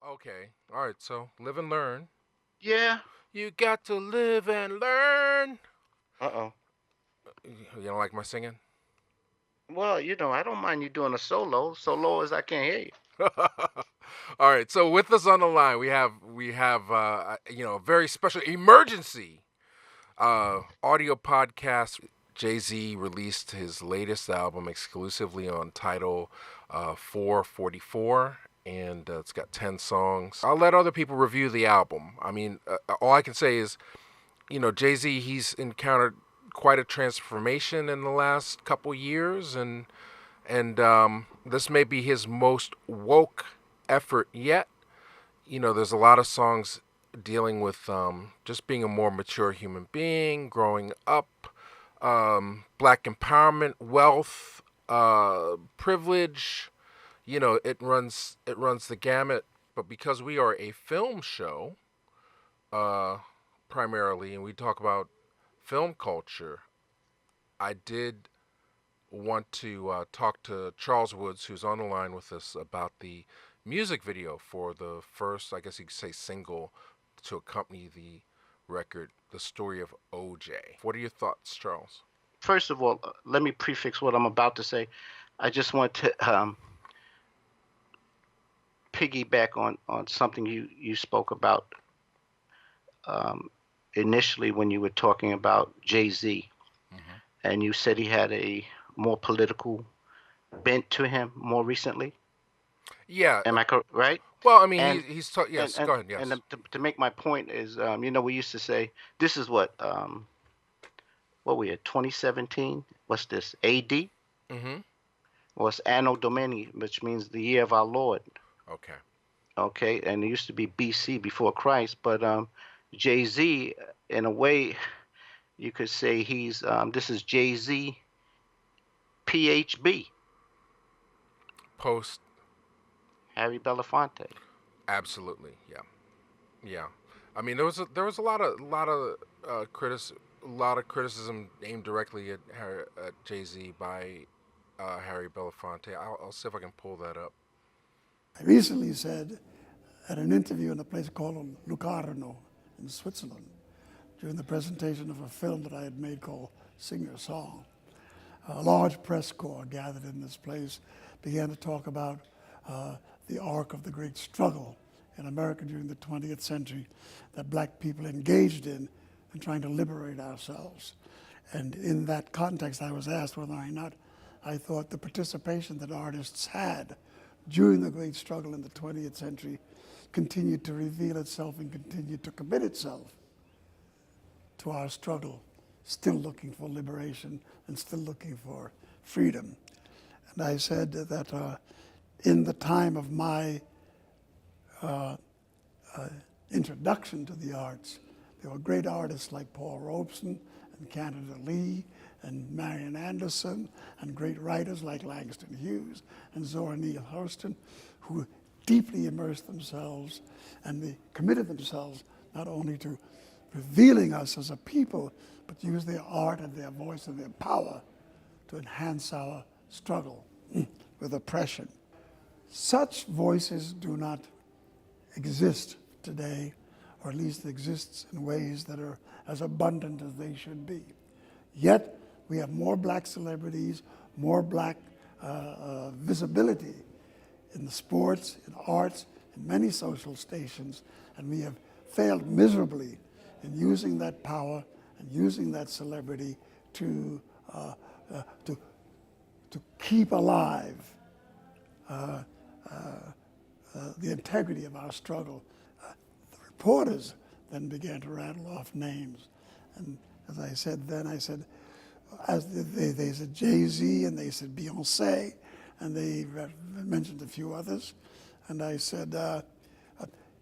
Okay. All right. So live and learn. Yeah. You got to live and learn. Uh-oh. You don't like my singing? Well, I don't mind you doing a solo, so low as I can't hear you. All right. So with us on the line, we have a very special emergency audio podcast. Jay Z released his latest album exclusively on Tidal 444, and it's got 10 songs. I'll let other people review the album. I mean, all I can say is, Jay Z, he's encountered quite a transformation in the last couple years, and this may be his most woke effort yet. There's a lot of songs dealing with just being a more mature human being, growing up, black empowerment, wealth, privilege. It runs the gamut. But because we are a film show, uh, primarily, and we talk about film culture, I did want to talk to Charles Woods, who's on the line with us, about the music video for the first, I guess you could say, single to accompany the record, The Story of OJ. What are your thoughts, Charles? First of all, let me prefix what I'm about to say. I just want to piggyback on something you spoke about um, initially when you were talking about Jay-Z, Mm-hmm. and you said he had a more political bent to him more recently. Yeah. Am I right? Well, I mean, And and yes. and Go ahead. and Yes. to make my point is, we used to say this is what we at 2017. What's this? AD? Mm-hmm. Well, it's Anno Domini, which means the year of our Lord. Okay. Okay, and it used to be BC, before Christ. But Jay Z, in a way, you could say this is Jay Z PHB, Post. Harry Belafonte. Absolutely. Yeah. Yeah. I mean, there was a lot of criticism aimed directly at Jay Z by Harry Belafonte. I'll see if I can pull that up. I recently said at an interview in a place called Locarno in Switzerland during the presentation of a film that I had made called Sing Your Song. A large press corps gathered in this place began to talk about the arc of the great struggle in America during the 20th century that black people engaged in trying to liberate ourselves. And in that context, I was asked whether or not I thought the participation that artists had during the great struggle in the 20th century continued to reveal itself and continued to commit itself to our struggle, still looking for liberation and still looking for freedom. And I said that in the time of my introduction to the arts, there were great artists like Paul Robeson and Canada Lee and Marian Anderson, and great writers like Langston Hughes and Zora Neale Hurston, who deeply immersed themselves and they committed themselves not only to revealing us as a people, but use their art and their voice and their power to enhance our struggle with oppression. Such voices do not exist today, or at least exists in ways that are as abundant as they should be. Yet, we have more black celebrities, more black visibility in the sports, in arts, in many social stations, and we have failed miserably in using that power and using that celebrity to, uh, uh, to, to keep alive the integrity of our struggle. The reporters then began to rattle off names. And as I said then, I said, as they said Jay-Z and they said Beyonce, and they mentioned a few others. And I said,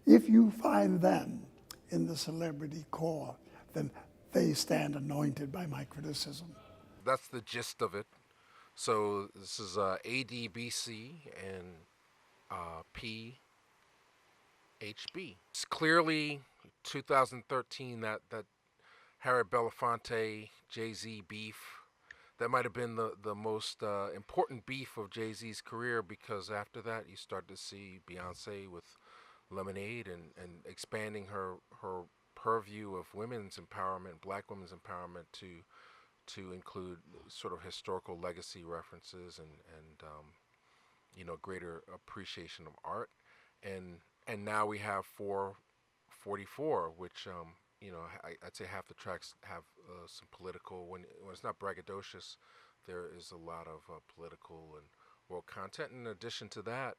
if you find them in the celebrity core, then they stand anointed by my criticism. That's the gist of it. So this is ADBC and PHB. It's clearly 2013 that Harry Belafonte Jay Z beef. That might have been the most important beef of Jay Z's career, because after that you start to see Beyonce with Lemonade, and expanding her purview of women's empowerment, black women's empowerment, to include sort of historical legacy references and greater appreciation of art, and now we have 444, which I'd say half the tracks have some political. When it's not braggadocious, there is a lot of political and world content. In addition to that,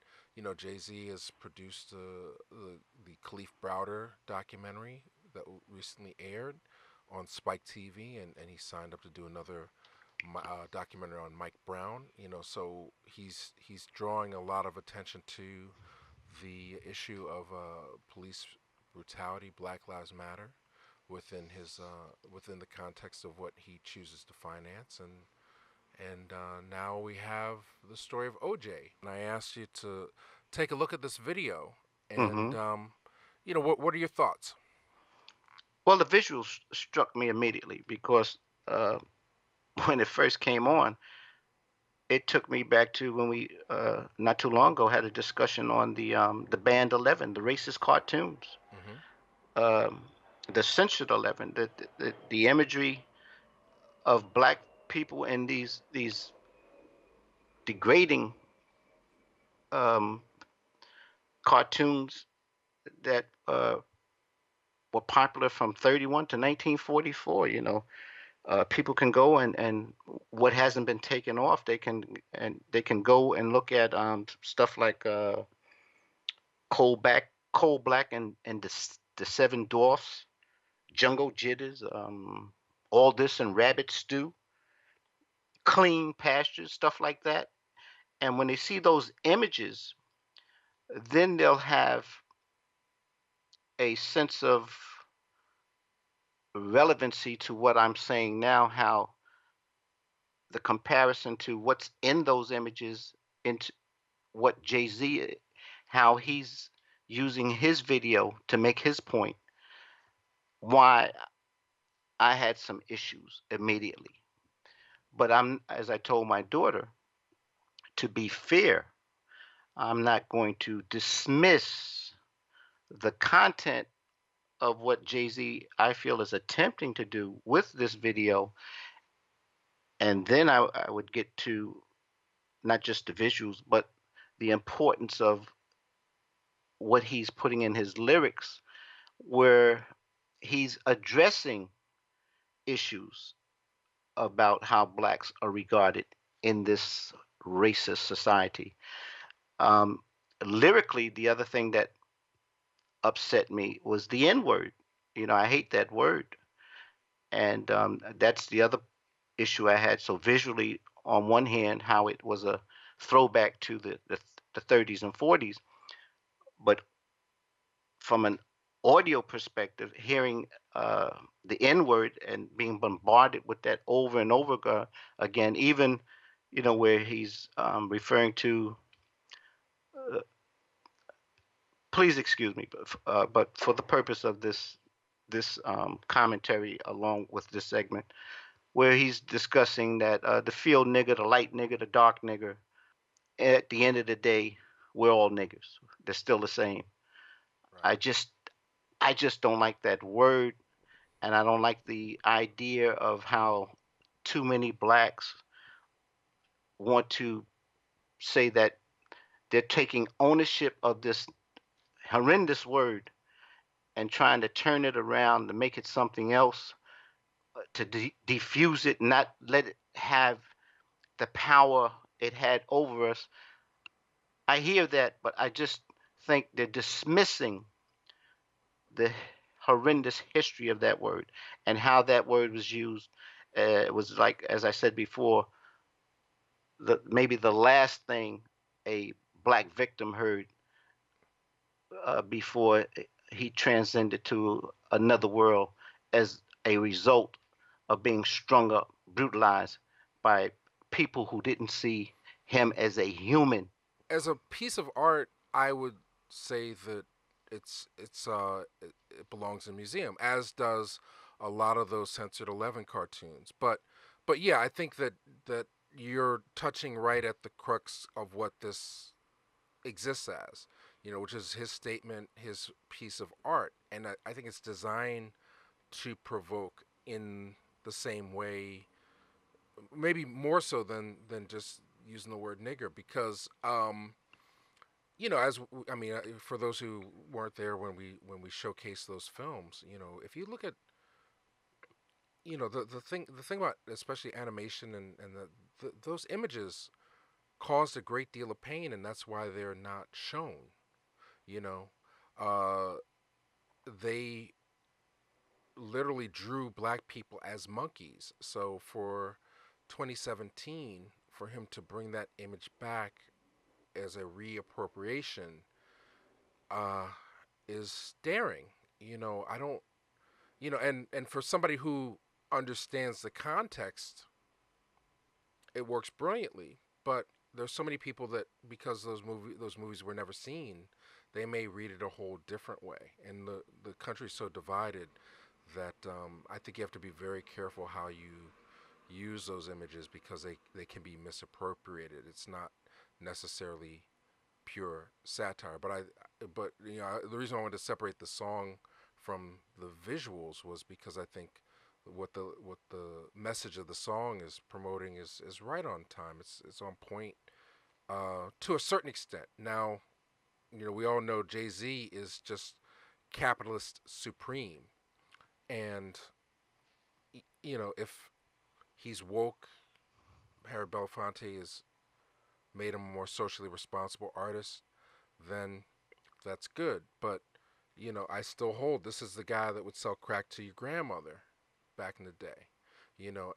Jay-Z has produced the Khalif Browder documentary that recently aired on Spike TV, and he signed up to do another documentary on Mike Brown. So he's drawing a lot of attention to the issue of police brutality, Black Lives Matter, within the context of what he chooses to finance, and now we have the story of OJ. And I asked you to take a look at this video, and Hmm. what are your thoughts? Well, the visuals struck me immediately because uh, when it first came on, it took me back to when we not too long ago had a discussion on the Band 11, the racist cartoons, Hmm. um, the censored 11, the imagery of black people in these degrading um, cartoons that were popular from 31 to 1944. People can go and what hasn't been taken off, they can go and look at stuff like Coal Black and the Seven Dwarfs, Jungle Jitters, all this and Rabbit Stew, Clean Pastures, stuff like that. And when they see those images, then they'll have a sense of relevancy to what I'm saying now, how the comparison to what's in those images into what Jay-Z, how he's using his video to make his point, why I had some issues immediately. But as I told my daughter, to be fair, I'm not going to dismiss the content of what Jay-Z I feel is attempting to do with this video. And then I would get to not just the visuals, but the importance of what he's putting in his lyrics, where he's addressing issues about how blacks are regarded in this racist society. Um, Lyrically, the other thing that upset me was the N word. I hate that word. And that's the other issue I had. So, visually, on one hand, how it was a throwback to the 30s and 40s, but from an audio perspective, hearing the N word and being bombarded with that over and over again, even where he's referring to, uh, please excuse me, but for the purpose of this commentary along with this segment, where he's discussing that the field nigger, the light nigger, the dark nigger, at the end of the day, we're all niggers. They're still the same. I Right. just I just don't like that word, and I don't like the idea of how too many blacks want to say that they're taking ownership of this horrendous word and trying to turn it around to make it something else, to diffuse it, not let it have the power it had over us. I hear that, but I just think they're dismissing the horrendous history of that word and how that word was used. It was like, as I said before, maybe the last thing a black victim heard before he transcended to another world as a result of being strung up, brutalized by people who didn't see him as a human. As a piece of art, I would say that it belongs in a museum, as does a lot of those censored 11 cartoons. But yeah, I think that you're touching right at the crux of what this exists as. which is his statement, his piece of art, and I think it's designed to provoke in the same way, maybe more so than just using the word nigger, because as I mean, for those who weren't there when we showcased those films, if you look at the thing about especially animation and those images caused a great deal of pain, and that's why they're not shown. You know, uh, they literally drew black people as monkeys. So for 2017, for him to bring that image back as a reappropriation uh, is daring. I don't. And for somebody who understands the context, it works brilliantly. But there's so many people that, because those movies were never seen, they may read it a whole different way. And the country's so divided that I think you have to be very careful how you use those images, because they can be misappropriated. It's not necessarily pure satire. But the reason I wanted to separate the song from the visuals was because I think what the message of the song is promoting is right on time. It's on point to a certain extent. Now, we all know Jay-Z is just capitalist supreme, and if he's woke, Harry Belafonte has made him a more socially responsible artist, then that's good. But I still hold this is the guy that would sell crack to your grandmother back in the day.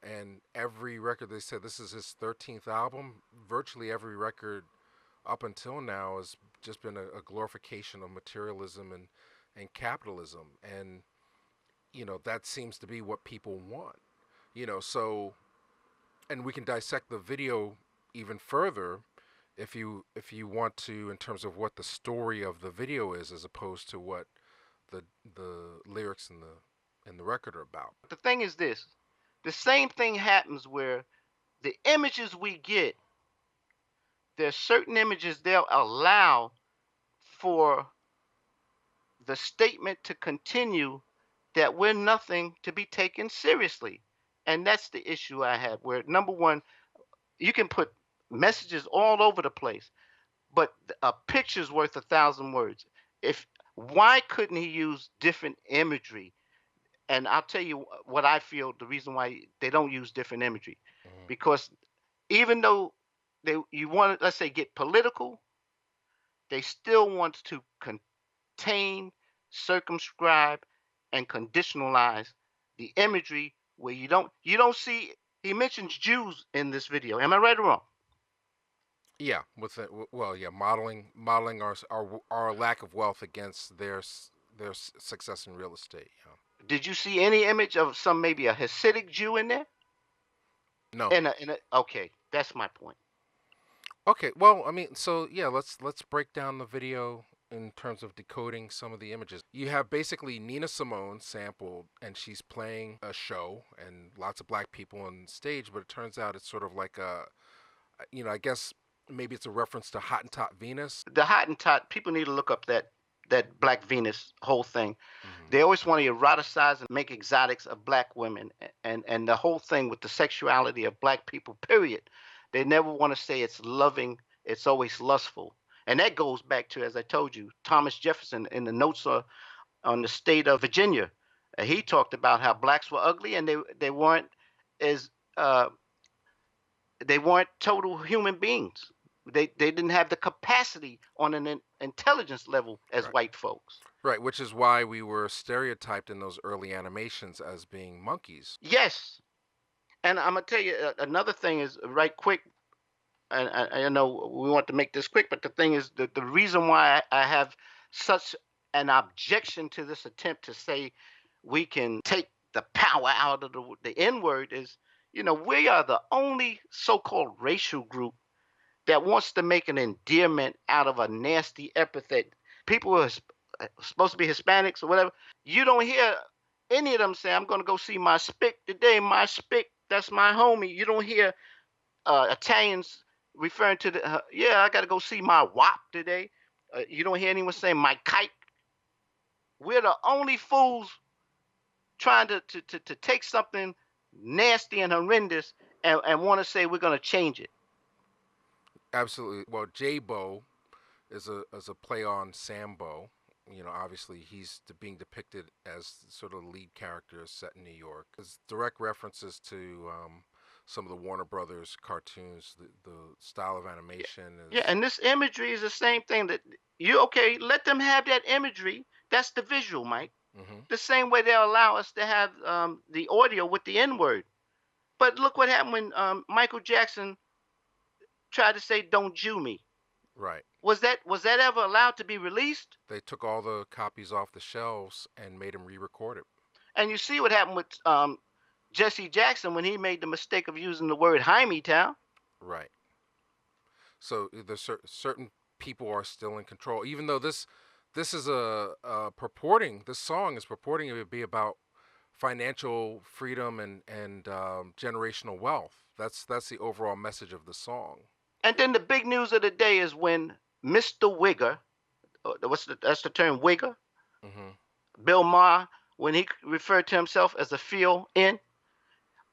And every record, they said this is his 13th album. Virtually every record up until now has just been a glorification of materialism and capitalism. And that seems to be what people want. So, and we can dissect the video even further if you want to, in terms of what the story of the video is, as opposed to what the lyrics and the record are about. The thing is this: the same thing happens where the images we get, there's certain images they'll allow for the statement to continue that we're nothing to be taken seriously. And that's the issue I have, where number one, you can put messages all over the place, but a picture's worth 1,000 words. If Why couldn't he use different imagery? And I'll tell you what I feel the reason why they don't use different imagery, Mm-hmm. because even though you want to, let's say, get political, they still want to contain, circumscribe, and conditionalize the imagery, where you don't see, he mentions Jews in this video. Am I right or wrong? Yeah, well, yeah, modeling our lack of wealth against their success in real estate. Yeah. Did you see any image of maybe a Hasidic Jew in there? No. Okay, that's my point. Okay. Well, I mean, so yeah, let's break down the video in terms of decoding some of the images. You have basically Nina Simone sampled, and she's playing a show, and lots of black people on stage. But it turns out it's sort of like I guess maybe it's a reference to Hottentot Venus. The Hottentot, people need to look up that Black Venus whole thing. Mm-hmm. They always want to eroticize and make exotics of black women, and the whole thing with the sexuality of black people, period. They never want to say it's loving, it's always lustful. And that goes back to, as I told you, Thomas Jefferson in the notes on the state of Virginia. He talked about how blacks were ugly, and as uh, they weren't total human beings. They didn't have the capacity on an intelligence level as Right. white folks. Right, which is why we were stereotyped in those early animations as being monkeys. Yes, and I'm gonna tell you another thing is right quick. And I know we want to make this quick, but the thing is that the reason why I have such an objection to this attempt to say we can take the power out of the N word is, we are the only so-called racial group that wants to make an endearment out of a nasty epithet. People who are supposed to be Hispanics or whatever, you don't hear any of them say, I'm going to go see my spick today. My spick, that's my homie. You don't hear Italians referring to I got to go see my wop today. You don't hear anyone saying my kite. We're the only fools trying to take something nasty and horrendous and want to say we're going to change it. Absolutely. Well, J-Bo is a play on Sambo. You know, obviously he's being depicted as sort of the lead character set in New York. There's direct references to some of the Warner Brothers cartoons. The style of animation Yeah, is and this imagery is the same thing that you okay, let them have that imagery. That's the visual, Mike. hmm The same way they'll allow us to have the audio with the N word. But look what happened when Michael Jackson tried to say "Don't Jew me." right. Was that ever allowed to be released? They took all the copies off the shelves and made him re-record it. And you see what happened with Jesse Jackson when he made the mistake of using the word Town. Right. So there's certain people are still in control, even though this is a purporting this song is purporting to be about financial freedom and generational wealth. That's the overall message of the song. And then the big news of the day is when Mr. Wigger, that's the term Wigger, hmm Bill Maher, when he referred to himself as a fill-in,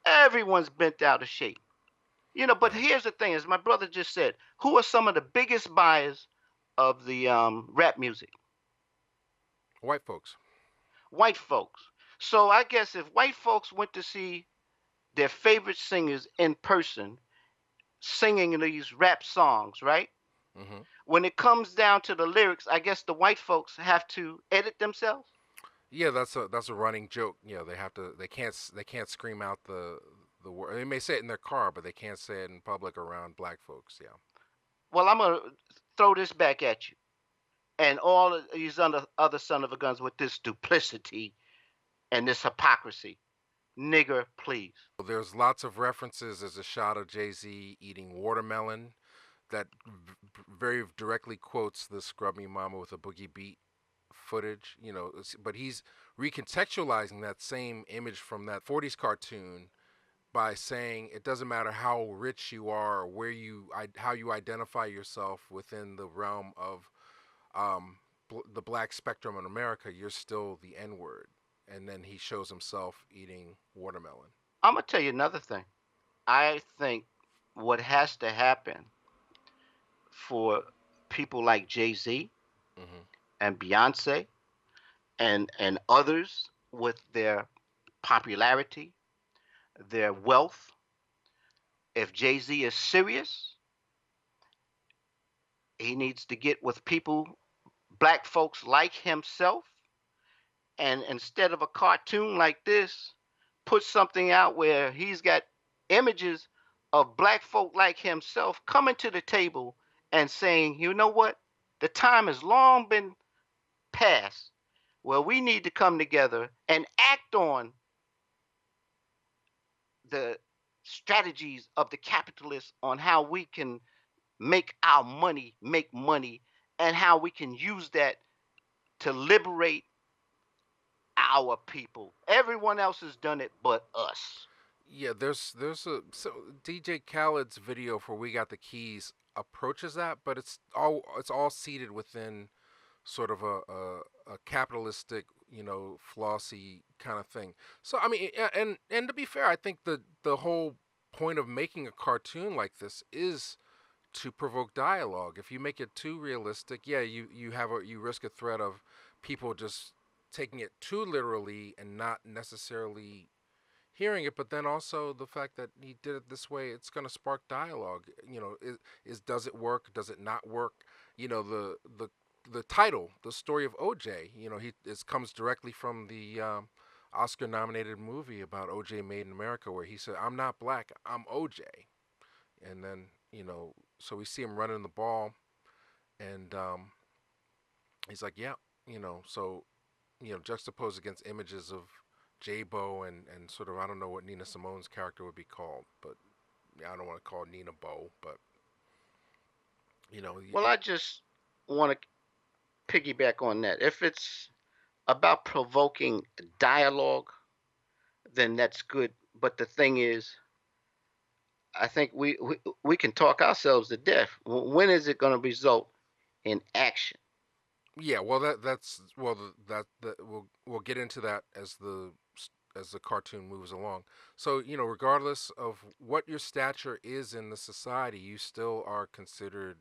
everyone's bent out of shape. But Right. here's the thing, as my brother just said, who are some of the biggest buyers of the rap music? White folks. White folks. So I guess if white folks went to see their favorite singers in person singing these rap songs, right? hmm When it comes down to the lyrics, I guess the white folks have to edit themselves. Yeah, that's a running joke. You know, they can't scream out the word. They may say it in their car, but they can't say it in public around black folks. Yeah. Well, I'm gonna throw this back at you, and all of these other son of a guns with this duplicity and this hypocrisy. Nigger, please. There's lots of references. There's a shot of Jay-Z eating watermelon that very directly quotes the Scrub Me Mama with a Boogie Beat footage. You know, but he's recontextualizing that same image from that 40s cartoon by saying it doesn't matter how rich you are or how you identify yourself within the realm of the black spectrum in America, you're still the N word. And then he shows himself eating watermelon. I'm gonna tell you another thing. I think what has to happen for people like Jay Z hmm and Beyonce and others with their popularity, their wealth, if Jay Z is serious, he needs to get with people, black folks like himself, and instead of a cartoon like this, put something out where he's got images of black folk like himself coming to the table and saying, you know what? The time has long been past where we need to come together and act on the strategies of the capitalists on how we can make money, and how we can use that to liberate our people. Everyone else has done it but us. Yeah, there's a so DJ Khaled's video for "We Got the Keys" approaches that, but it's all seated within sort of a capitalistic, flossy kind of thing. So I mean, and to be fair, I think the whole point of making a cartoon like this is to provoke dialogue. If you make it too realistic, yeah, you risk a threat of people just taking it too literally and not necessarily hearing it. But then also the fact that he did it this way, it's going to spark dialogue. Does it work? Does it not work? The title, the story of OJ. It comes directly from the Oscar-nominated movie about OJ Made in America, where he said, "I'm not black, I'm OJ," and then so we see him running the ball, and he's like, "Yeah," so juxtaposed against images of J-Bo and sort of, I don't know what Nina Simone's character would be called, but yeah, I don't want to call Nina Bo, but Well, I just want to piggyback on that. If it's about provoking dialogue, then that's good. But the thing is, I think we can talk ourselves to death. When is it going to result in action? Yeah, well, that's well that we'll get into that as the cartoon moves along. So regardless of what your stature is in the society, you still are considered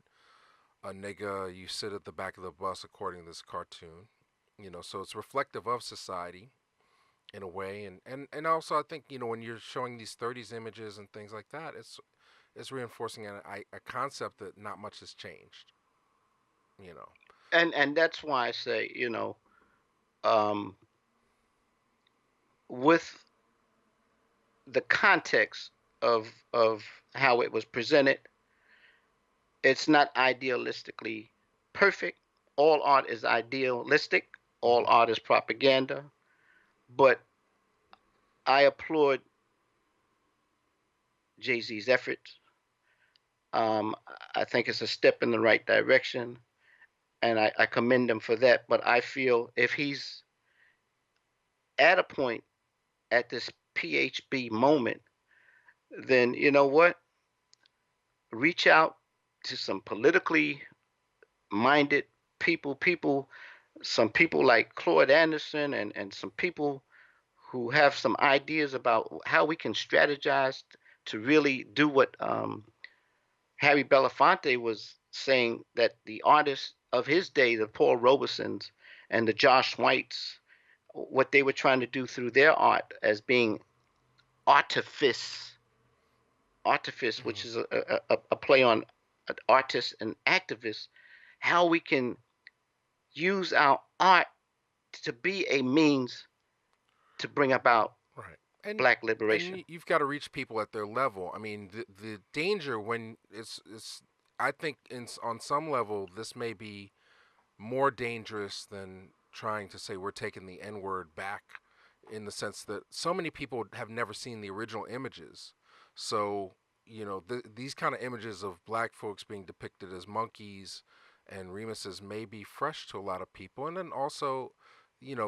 a nigga. You sit at the back of the bus, according to this cartoon. So it's reflective of society in a way, and also I think when you're showing these '30s images and things like that, it's reinforcing a concept that not much has changed. You know. And that's why I say, um, with the context of how it was presented, it's not idealistically perfect. All art is idealistic. All Hmm. art is propaganda. But I applaud Jay Z's efforts. Um, I think it's a step in the right direction, and I commend him for that. But I feel if he's at a point at this PHB moment, then you know what? Reach out to some politically minded people, some people like Claude Anderson, and some people who have some ideas about how we can strategize to really do what Harry Belafonte was saying, that the artists of his day, the Paul Robesons and the Josh Whites, what they were trying to do through their art as being artifice, artifice, which Hmm. is a play on artist and activist, how we can use our art to be a means to bring about Right. And black liberation. you've got to reach people at their level. I mean, the danger when it's I think on some level this may be more dangerous than trying to say we're taking the N word back, in the sense that so many people have never seen the original images. So, these kind of images of black folks being depicted as monkeys and Remuses may be fresh to a lot of people. And then also,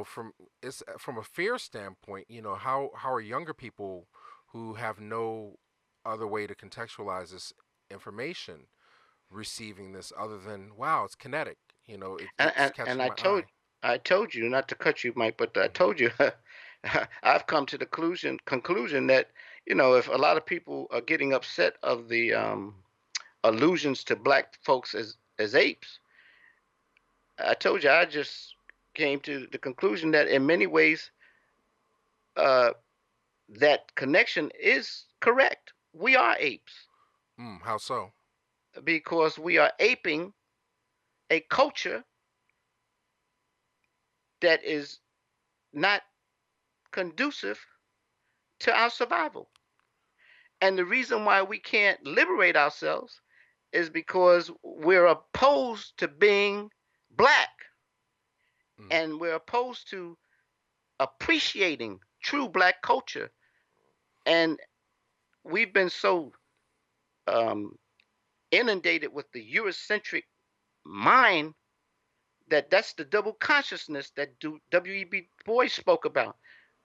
from a fear standpoint, how are younger people who have no other way to contextualize this information receiving this other than wow, it's kinetic. And It's and catching my eye. I told you not to cut you, Mike, but I Hmm. told you I've come to the conclusion that if a lot of people are getting upset of the allusions to black folks as apes, I told you I just came to the conclusion that in many ways uh, that connection is correct. We are apes How so? because we are aping a culture that is not conducive to our survival. And the reason why we can't liberate ourselves is because we're opposed to being black, Mm. and we're opposed to appreciating true black culture. And we've been so um, inundated with the Eurocentric mind that's the double consciousness that W.E.B. Du Bois spoke about.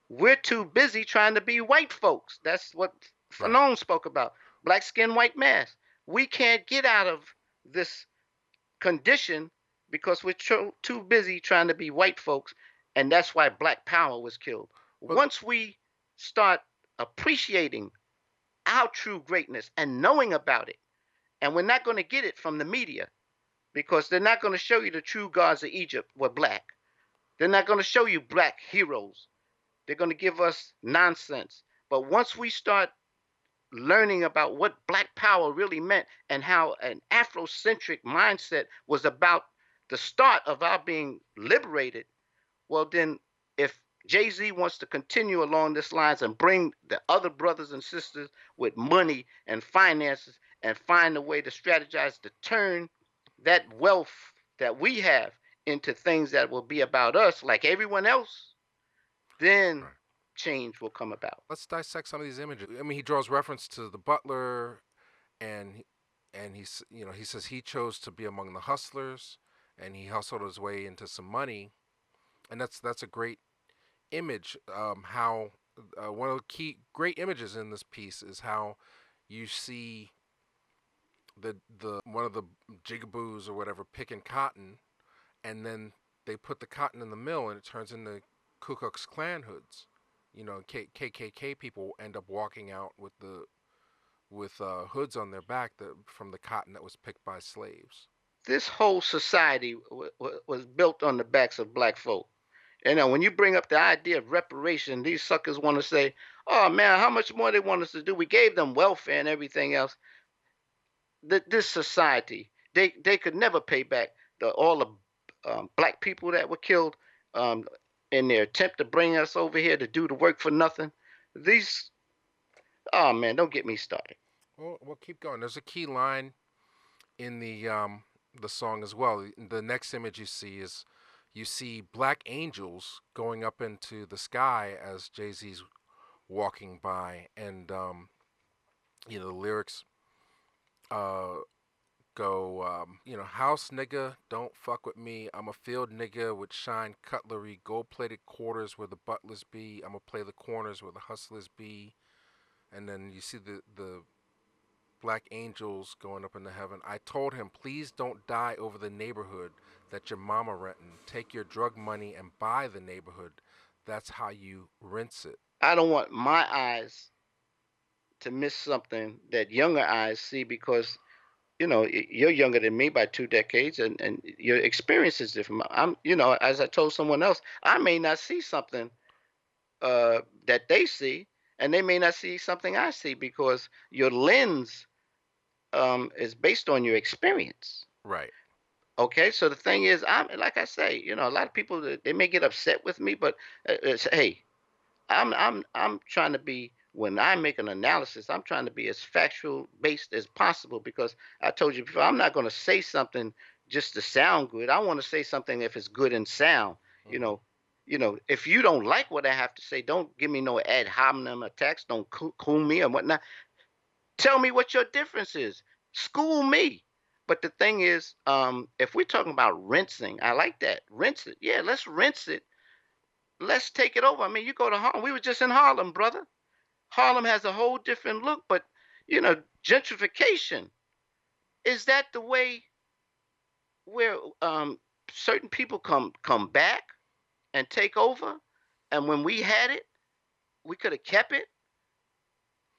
We're too busy trying to be white folks. That's what Right. Fanon spoke about. Black skin, white mask. We can't get out of this condition because we're too busy trying to be white folks, and that's why black power was killed. But Once we start appreciating our true greatness and knowing about it, and we're not going to get it from the media because they're not going to show you the true gods of Egypt were black. They're not going to show you black heroes. They're going to give us nonsense. But once we start learning about what black power really meant and how an Afrocentric mindset was about the start of our being liberated, well, then if Jay Z wants to continue along this lines and bring the other brothers and sisters with money and finances and find a way to strategize to turn that wealth that we have into things that will be about us like everyone else, then right. change will come about. Let's dissect some of these images. I mean, he draws reference to the butler, and he says he chose to be among the hustlers, and he hustled his way into some money, and that's a great image. How one of the key great images in this piece is how you see the one of the jigaboos or whatever picking cotton, and then they put the cotton in the mill, and it turns into Ku Klux Klan hoods. KKK people end up walking out with hoods on their back from the cotton that was picked by slaves. This whole society was built on the backs of black folk. And now, when you bring up the idea of reparation, these suckers want to say, "Oh man, how much more they want us to do? We gave them welfare and everything else." This society, they could never pay back all the black people that were killed um, in their attempt to bring us over here to do the work for nothing. These, oh man, don't get me started. Well, keep going. There's a key line in the song as well. The next image you see is you see black angels going up into the sky as Jay-Z's walking by, and the lyrics uh, go, house nigga, don't fuck with me. I'm a field nigga with shine cutlery, gold-plated quarters where the butlers be. I'ma play the corners where the hustlers be. And then you see the black angels going up into heaven. I told him, please don't die over the neighborhood that your mama renting. Take your drug money and buy the neighborhood. That's how you rinse it. I don't want my eyes to miss something that younger eyes see, because you're younger than me by 2 decades, and your experience is different. As I told someone else, I may not see something that they see, and they may not see something I see, because your lens is based on your experience. Right. Okay, so the thing is, I'm like I say, a lot of people, they may get upset with me, but hey, I'm trying to be, when I make an analysis, I'm trying to be as factual based as possible, because I told you before, I'm not going to say something just to sound good. I want to say something if it's good and sound. You Mm-hmm. know, if you don't like what I have to say, don't give me no ad hominem attacks. Don't cool me and whatnot. Tell me what your difference is. School me. But the thing is, if we're talking about rinsing, I like that. Rinse it. Yeah, let's rinse it. Let's take it over. I mean, you go to Harlem. We were just in Harlem, brother. Harlem has a whole different look, but gentrification, is that the way where certain people come back and take over? And when we had it, we could have kept it.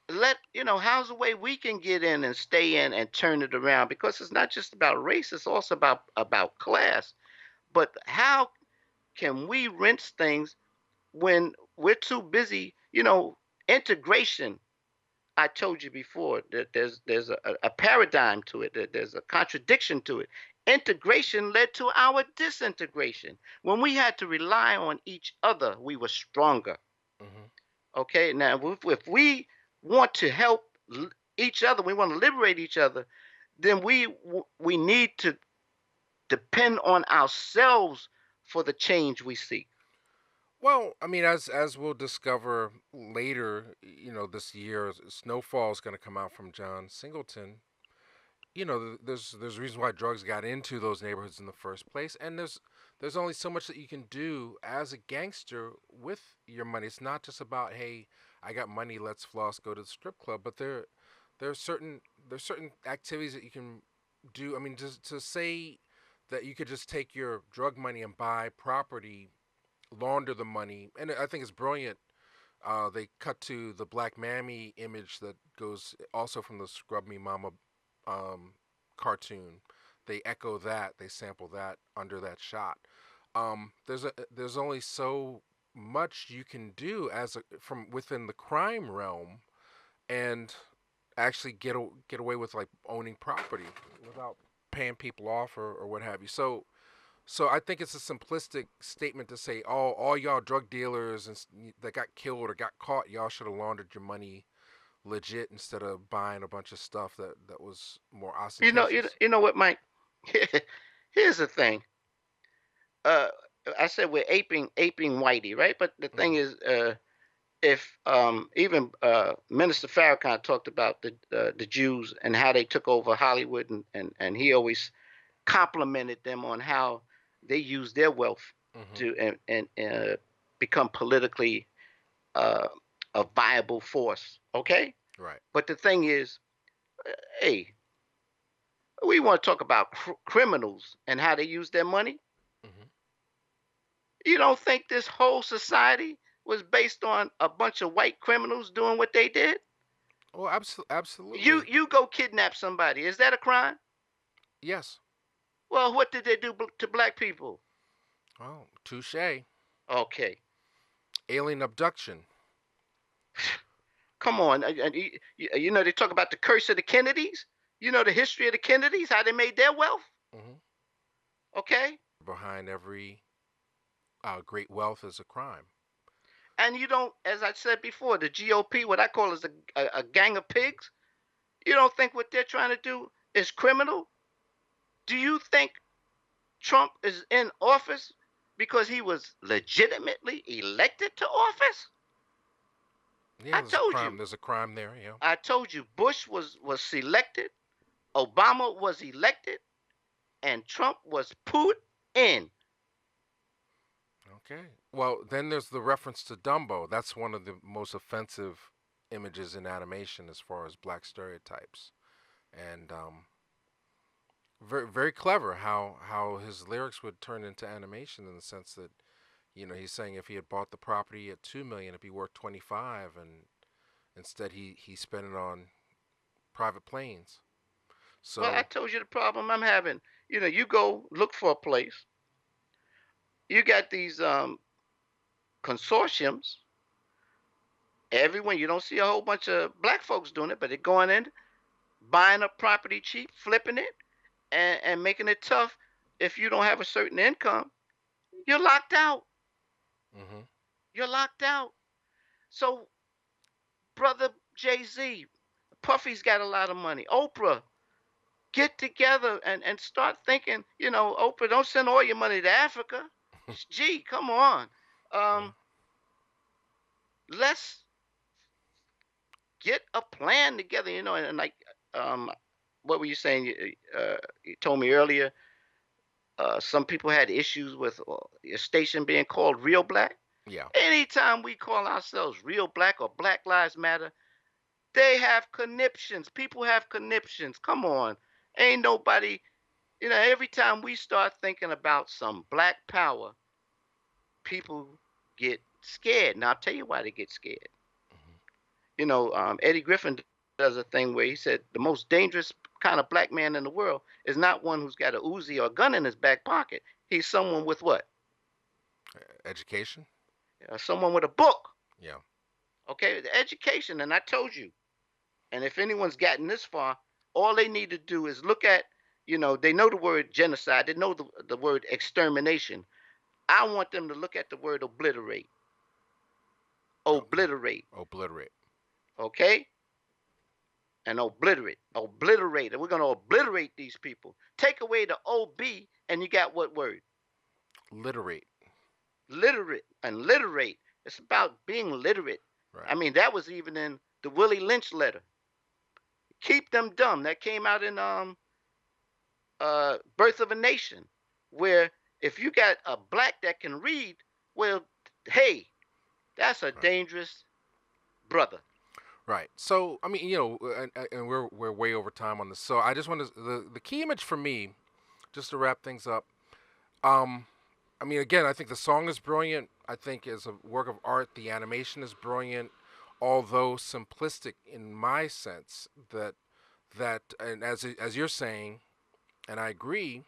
How's the way we can get in and stay in and turn it around? Because it's not just about race; it's also about class. But how can we rinse things when we're too busy? Integration, I told you before that there's a paradigm to it, that there's a contradiction to it. Integration led to our disintegration. When we had to rely on each other, we were stronger. Mm-hmm. Okay, now if we want to help each other, we want to liberate each other, then we need to depend on ourselves for the change we seek. Well, I mean, as we'll discover later, this year, Snowfall is going to come out from John Singleton. There's a reason why drugs got into those neighborhoods in the first place, and there's only so much that you can do as a gangster with your money. It's not just about, hey, I got money, let's floss, go to the strip club, but there's certain activities that you can do. I mean, just to say that you could just take your drug money and buy property, launder the money, and I think it's brilliant. They cut to the Black Mammy image that goes also from the Scrub Me Mama um, cartoon. They echo that. They sample that under that shot. There's only so much you can do from within the crime realm, and actually get away with like owning property without paying people off or what have you. So I think it's a simplistic statement to say, oh, all y'all drug dealers that got killed or got caught, y'all should have laundered your money legit instead of buying a bunch of stuff that was more ostentatious. You know what, Mike? Here's the thing. Uh, I said we're aping Whitey, right? But the thing Hmm. is, if even Minister Farrakhan talked about the Jews and how they took over Hollywood, and he always complimented them on how they used their wealth Hmm. to and become politically uh, a viable force. Okay, Right. but the thing is, hey, we want to talk about criminals and how they use their money. You don't think this whole society was based on a bunch of white criminals doing what they did? Well, You absolutely. you go kidnap somebody. Is that a crime? Yes. Well, what did they do to black people? Well, touche. Okay. Alien abduction. Come on. You know, they talk about the curse of the Kennedys. You know the history of the Kennedys, how they made their wealth? Hmm. Okay? Behind every great wealth is a crime. And you don't, as I said before, the GOP, what I call is a gang of pigs. You don't think what they're trying to do is criminal? Do you think Trump is in office because he was legitimately elected to office? Yeah, I there's a told crime. you. There's a crime there. Yeah. I told you Bush was selected, Obama was elected, and Trump was put in. Okay. Well, then there's the reference to Dumbo. That's one of the most offensive images in animation as far as black stereotypes, and very very clever how his lyrics would turn into animation in the sense that he's saying if he had bought the property at 2 million, it'd be worth 25, and instead he spent it on private planes. Well, I So told you the problem I'm having. You know, you go look for a place. You got these consortiums. Everyone, you don't see a whole bunch of black folks doing it, but they're going in, buying a property cheap, flipping it, and making it tough. If you don't have a certain income, you're locked out. hmm You're locked out. So, brother Jay Z, Puffy's got a lot of money. Oprah, get together and start thinking. You know, Oprah, don't send all your money to Africa. Gee, come on. yeah. Um, let's get a plan together. You know, and like, um, what were you saying? You told me earlier. Some people had issues with your station being called Reelblack. Yeah. Anytime we call ourselves Reelblack or Black Lives Matter, they have conniptions. People have conniptions. Come on. Ain't nobody, you know, every time we start thinking about some black power, people get scared. Now, I'll tell you why they get scared. hmm You know, Eddie Griffin does a thing where he said the most dangerous kind of black man in the world is not one who's got a Uzi or a gun in his back pocket. He's someone with what? Education. Someone with a book. Yeah. Okay, the education. And I told you, and if anyone's gotten this far, all they need to do is look at, you know, they know the word genocide, they know the word extermination. I want them to look at the word obliterate. Okay. Obliterate. Obliterate. Okay? And obliterate. And we're going to obliterate these people. Take away the OB, and you got what word? Literate. Literate and literate. It's about being literate. Right. I mean, that was even in the Willie Lynch letter. Keep them dumb. That came out in Birth of a Nation, where if you got a black that can read, well, hey, that's a Right. dangerous brother. Right. So I mean, and we're way over time on this. So I just want to the key image for me, just to wrap things up. Um, I mean, again, I think the song is brilliant. I think as a work of art, the animation is brilliant, although simplistic in my sense. And as you're saying, and I agree.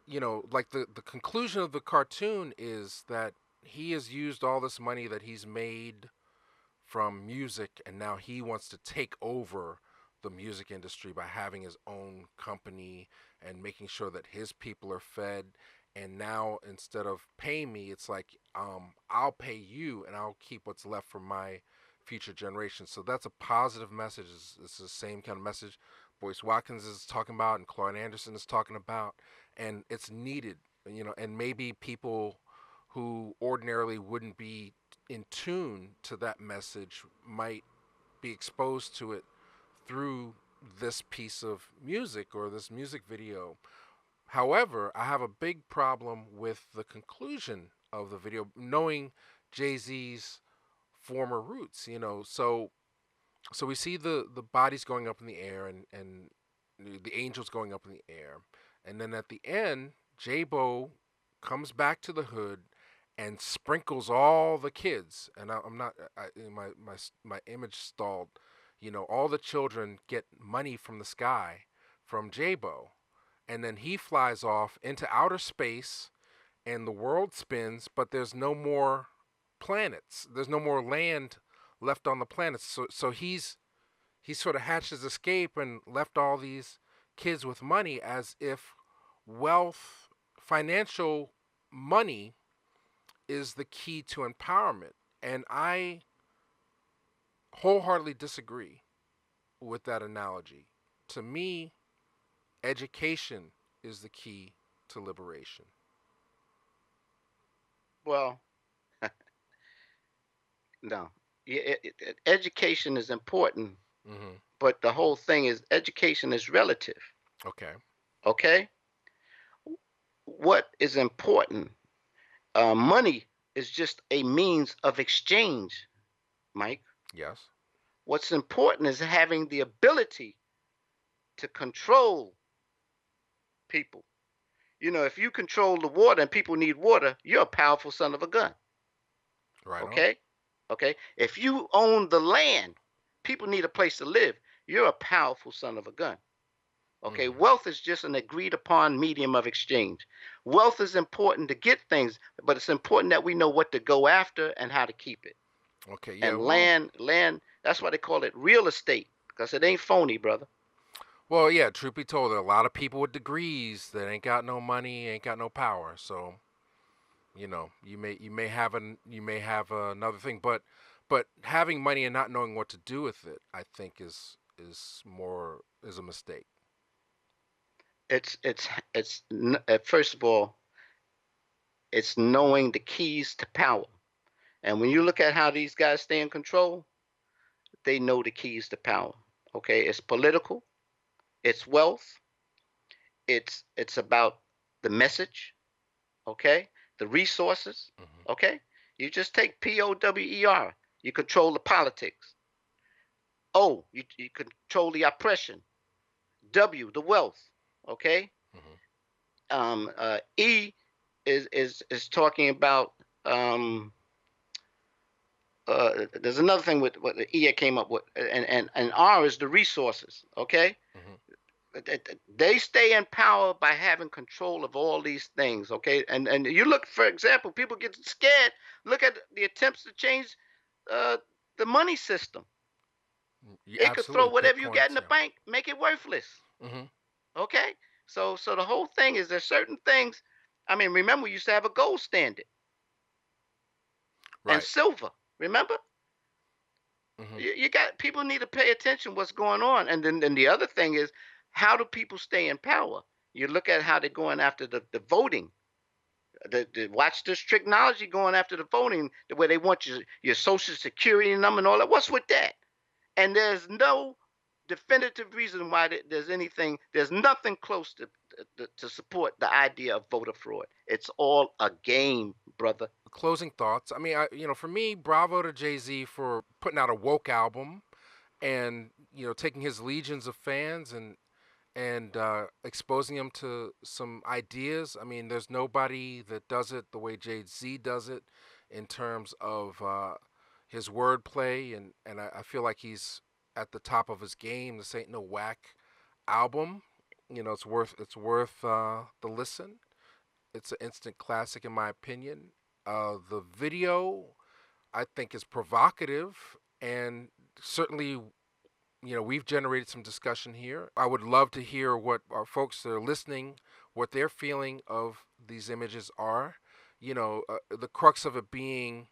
Like the conclusion of the cartoon is that he has used all this money that he's made from music, and now he wants to take over the music industry by having his own company and making sure that his people are fed. And now instead of paying me, it's like I'll pay you and I'll keep what's left for my future generations. So that's a positive message. It's the same kind of message Boyce Watkins is talking about and Claude Anderson is talking about, and it's needed. And maybe people who ordinarily wouldn't be in tune to that message might be exposed to it through this piece of music or this music video. However, I have a big problem with the conclusion of the video, knowing Jay Z's former roots. So we see the bodies going up in the air and the angels going up in the air, and then at the end, J Bo comes back to the hood and sprinkles all the kids. And I'm not my image stalled. All the children get money from the sky from Jabo, and then he flies off into outer space, and the world spins, but there's no more planets. There's no more land left on the planets. So he sort of hatched his escape and left all these kids with money, as if wealth, financial money, is the key to empowerment. And I wholeheartedly disagree with that analogy. To me, education is the key to liberation. Well, no. Education is important, Mm-hmm. but the whole thing is education is relative. Okay. Okay? What is important? Money is just a means of exchange, Mike. Yes. What's important is having the ability to control people. If you control the water and people need water, you're a powerful son of a gun. Right on. Okay? Okay? If you own the land, people need a place to live, you're a powerful son of a gun. Okay? Mm-hmm. Wealth is just an agreed upon medium of exchange. Wealth is important to get things, but it's important that we know what to go after and how to keep it. Okay. Yeah. And Well. land, that's why they call it real estate, because it ain't phony, brother. Well. Yeah. Truth be told, there are a lot of people with degrees that ain't got no money, ain't got no power. So, you may have another thing, but having money and not knowing what to do with it, I think is a mistake. It's first of all, it's knowing the keys to power. And when you look at how these guys stay in control, they know the keys to power. Okay, it's political, it's wealth, it's about the message. Okay, the resources. Mm-hmm. Okay, you just take POWER. You control the politics. O, you control the oppression. W, the wealth. Okay. Mm-hmm. E is talking about there's another thing with what the E I came up with, and R is the resources. Okay, Mm-hmm. they stay in power by having control of all these things. Okay, and you look, for example, people get scared. Look at the attempts to change uh, the money system. Yeah, It could throw absolutely. Good whatever you got in points. the Yeah. bank, make it worthless. Mm-hmm. Okay, so the whole thing is there's certain things. I mean, remember we used to have a gold standard and Right. silver. Remember? Mm-hmm. You got people need to pay attention what's going on, and then the other thing is, how do people stay in power? You look at how they're going after the voting. Watch this technology going after the voting, the way they want your social security number and all that. What's with that? And there's no definitive reason why there's nothing close to support the idea of voter fraud. It's all a game, brother. Closing thoughts. I mean, for me, bravo to Jay-Z for putting out a woke album, and taking his legions of fans and exposing them to some ideas. I mean, there's nobody that does it the way Jay-Z does it, in terms of his wordplay, and I feel like he's at the top of his game. This ain't no whack album. It's worth the listen. It's an instant classic in my opinion. The video, I think, is provocative, and certainly, we've generated some discussion here. I would love to hear what our folks that are listening, what their feeling of these images are. The crux of it being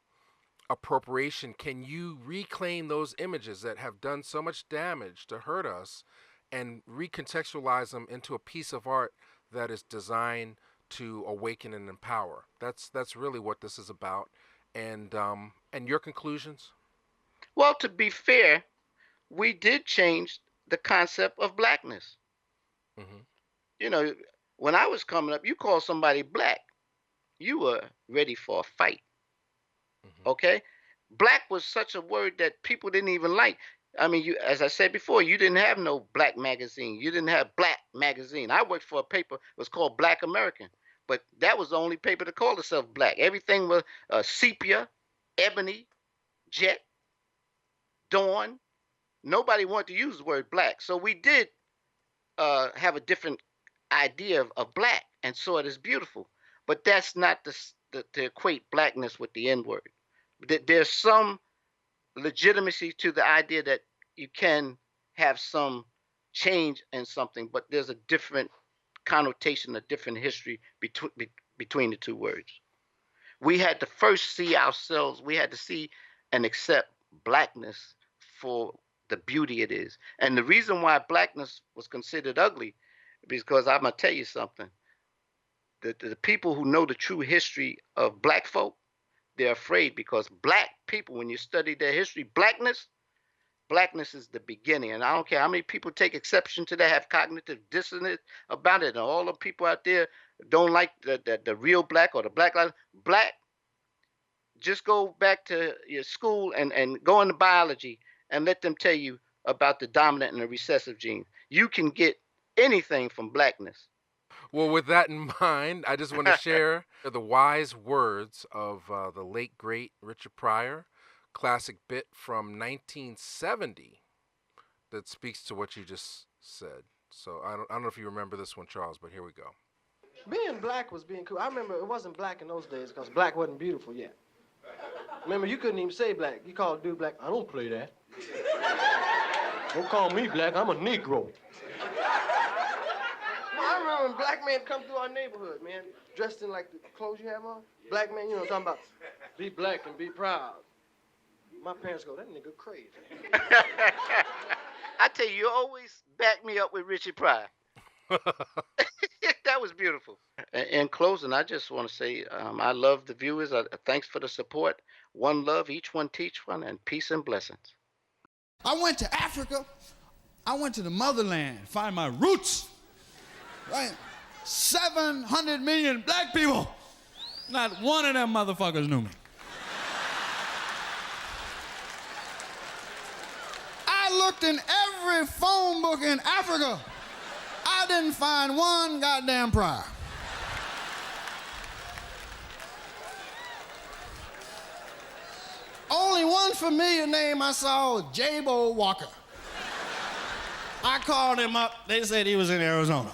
appropriation. Can you reclaim those images that have done so much damage to hurt us, and recontextualize them into a piece of art that is designed to awaken and empower? That's really what this is about. And your conclusions? Well, to be fair, we did change the concept of blackness. Mm-hmm. You know, when I was coming up, you call somebody black, you were ready for a fight. Mm-hmm. Okay, black was such a word that people didn't even like. I mean, as I said before, you didn't have no black magazine. You didn't have Black magazine. I worked for a paper. It was called Black American. but that was the only paper to call itself black. Everything was sepia, ebony, jet, dawn. Nobody wanted to use the word black. So we did have a different idea of black and saw it as beautiful. But that's not to equate blackness with the N word. There's some legitimacy to the idea that you can have some change in something, but there's a different connotation, a different history between the two words. We had to first see ourselves, we had to see and accept blackness for the beauty it is. And the reason why blackness was considered ugly, because I'm going to tell you something. The people who know the true history of black folk, they're afraid, because black people, when you study their history, blackness is the beginning. And I don't care how many people take exception to that, have cognitive dissonance about it, and all the people out there don't like the real black or the black lives. Black, just go back to your school and go into biology and let them tell you about the dominant and the recessive genes. You can get anything from blackness. Well, with that in mind, I just want to share the wise words of the late, great Richard Pryor, classic bit from 1970 that speaks to what you just said. So I don't know if you remember this one, Charles, but here we go. Being black was being cool. I remember it wasn't black in those days because black wasn't beautiful yet. Remember, you couldn't even say black. You called a dude black. I don't play that. Don't call me black. I'm a Negro. I remember when black men come through our neighborhood, man, dressed in like the clothes you have on. Black men, you know what I'm talking about. Be black and be proud. My parents go, that nigga crazy. I tell you always back me up with Richard Pryor. That was beautiful. In closing, I just want to say I love the viewers. Thanks for the support. One love, each one teach one, and peace and blessings. I went to Africa. I went to the motherland, find my roots. Right? 700 million black people. Not one of them motherfuckers knew me. I looked in every phone book in Africa. I didn't find one goddamn Pryor. Only one familiar name I saw was J-Bo Walker. I called him up. They said he was in Arizona.